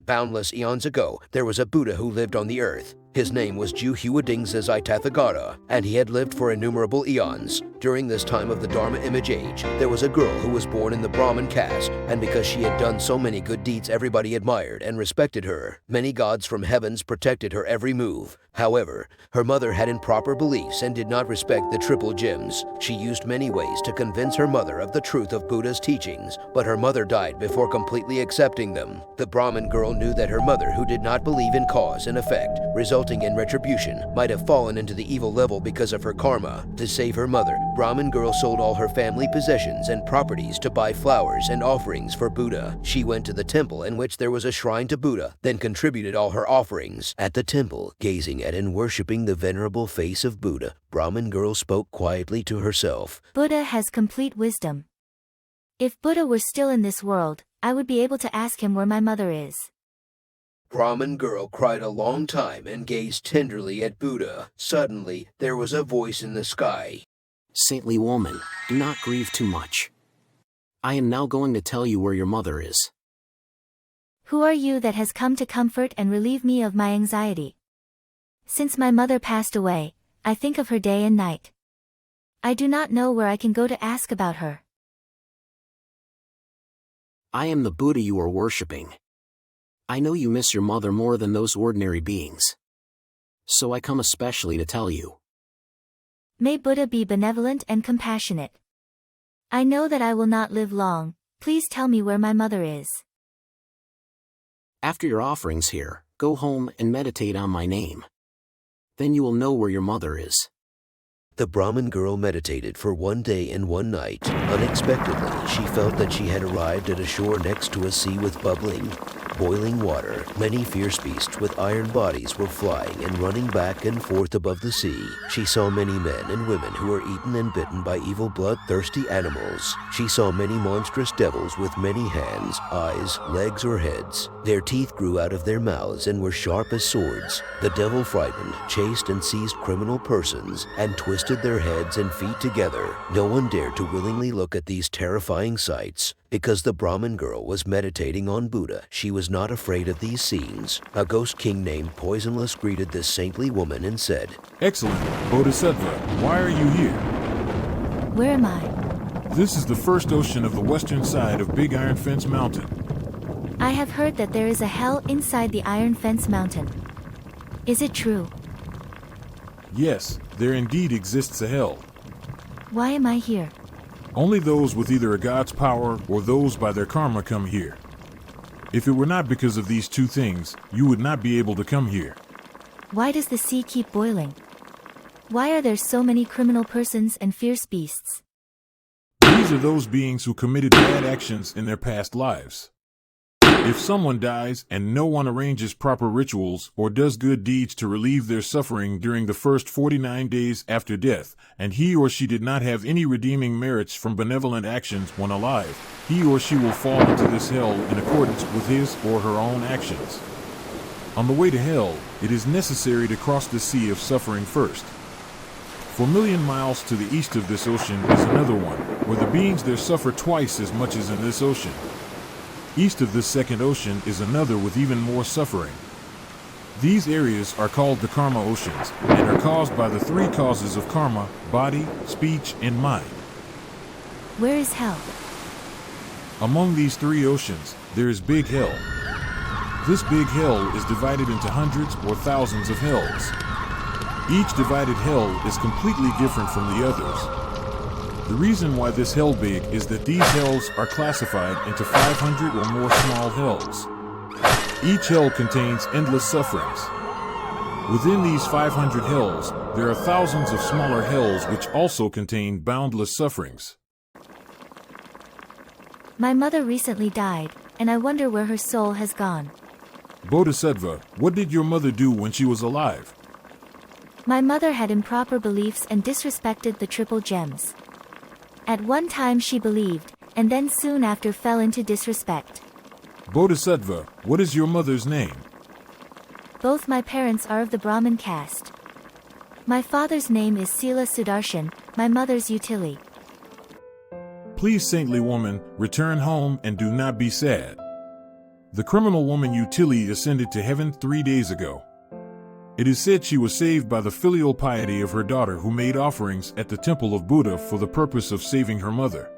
Boundless eons ago, there was a Buddha who lived on the earth. His name was dìng zìzài Tathagata, and he had lived for innumerable eons. During this time of the Dharma-Image Age, there was a girl who was born in the Brahmin caste, and because she had done so many good deeds, everybody admired and respected her. Many gods from heavens protected her every move. However, her mother had improper beliefs and did not respect the triple gems. She used many ways to convince her mother of the truth of Buddha's teachings, but her mother died before completely accepting them. The Brahmin girl knew that her mother, who did not believe in cause and effect, resulting in retribution, might have fallen into the evil level because of her karma. To save her mother, Brahmin girl sold all her family possessions and properties to buy flowers and offerings for Buddha. She went to the temple in which there was a shrine to Buddha, then contributed all her offerings. At the temple, gazing at and worshipping the venerable face of Buddha, Brahmin girl spoke quietly to herself. Buddha has complete wisdom. If Buddha were still in this world, I would be able to ask him where my mother is. Brahmin girl cried a long time and gazed tenderly at Buddha. Suddenly, there was a voice in the sky. Saintly woman, do not grieve too much. I am now going to tell you where your mother is. Who are you that has come to comfort and relieve me of my anxiety? Since my mother passed away, I think of her day and night. I do not know where I can go to ask about her. I am the Buddha you are worshipping. I know you miss your mother more than those ordinary beings. So I come especially to tell you. May Buddha be benevolent and compassionate. I know that I will not live long. Please tell me where my mother is. After your offerings here, go home and meditate on my name. Then you will know where your mother is. The Brahmin girl meditated for 1 day and 1 night. Unexpectedly, she felt that she had arrived at a shore next to a sea with bubbling, boiling water. Many fierce beasts with iron bodies were flying and running back and forth above the sea. She saw many men and women who were eaten and bitten by evil bloodthirsty animals. She saw many monstrous devils with many hands, eyes, legs, or heads. Their teeth grew out of their mouths and were sharp as swords. The devil frightened, chased and seized criminal persons, and twisted their heads and feet together. No one dared to willingly look at these terrifying sights. Because the Brahmin girl was meditating on Buddha, she was not afraid of these scenes. A ghost king named Poisonless greeted this saintly woman and said, "Excellent, Bodhisattva, why are you here?" Where am I? This is the first ocean of the western side of Big Iron Fence Mountain. I have heard that there is a hell inside the Iron Fence Mountain. Is it true? Yes, there indeed exists a hell. Why am I here? Only those with either a god's power or those by their karma come here. If it were not because of these two things, you would not be able to come here. Why does the sea keep boiling? Why are there so many criminal persons and fierce beasts? These are those beings who committed bad actions in their past lives. If someone dies and no one arranges proper rituals or does good deeds to relieve their suffering during the first 49 days after death, and he or she did not have any redeeming merits from benevolent actions when alive, he or she will fall into this hell in accordance with his or her own actions. On the way to hell, it is necessary to cross the sea of suffering first. 4,000,000 miles to the east of this ocean is another one, where the beings there suffer twice as much as in this ocean. East of this second ocean is another with even more suffering. These areas are called the karma oceans and are caused by the 3 causes of karma: body, speech, and mind. Where is hell? Among these 3 oceans, there is Big Hell. This Big Hell is divided into hundreds or thousands of hells. Each divided hell is completely different from the others. The reason why this hell big is that these hells are classified into 500 or more small hells. Each hell contains endless sufferings. Within these 500 hells, there are thousands of smaller hells which also contain boundless sufferings. My mother recently died, and I wonder where her soul has gone. Bodhisattva, what did your mother do when she was alive? My mother had improper beliefs and disrespected the triple gems. At one time she believed, and then soon after fell into disrespect. Bodhisattva, what is your mother's name? Both my parents are of the Brahmin caste. My father's name is Sila Sudarshan, my mother's Utili. Please, saintly woman, return home and do not be sad. The criminal woman Utili ascended to heaven 3 days ago. It is said she was saved by the filial piety of her daughter who made offerings at the temple of Buddha for the purpose of saving her mother.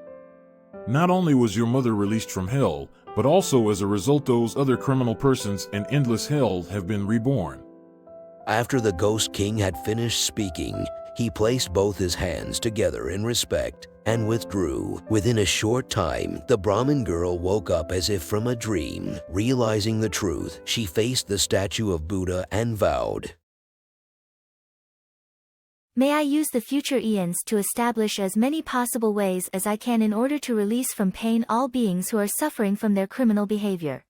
Not only was your mother released from hell, but also as a result those other criminal persons in endless hell have been reborn. After the Ghost King had finished speaking, he placed both his hands together in respect and withdrew. Within a short time, the Brahmin girl woke up as if from a dream. Realizing the truth, she faced the statue of Buddha and vowed, May I use the future eons to establish as many possible ways as I can in order to release from pain all beings who are suffering from their criminal behavior.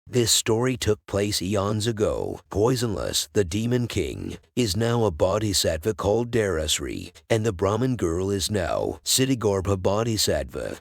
This story took place eons ago. Poisonless, the demon king, is now a bodhisattva called Dharasri, and the Brahmin girl is now Ksitigarbha Bodhisattva.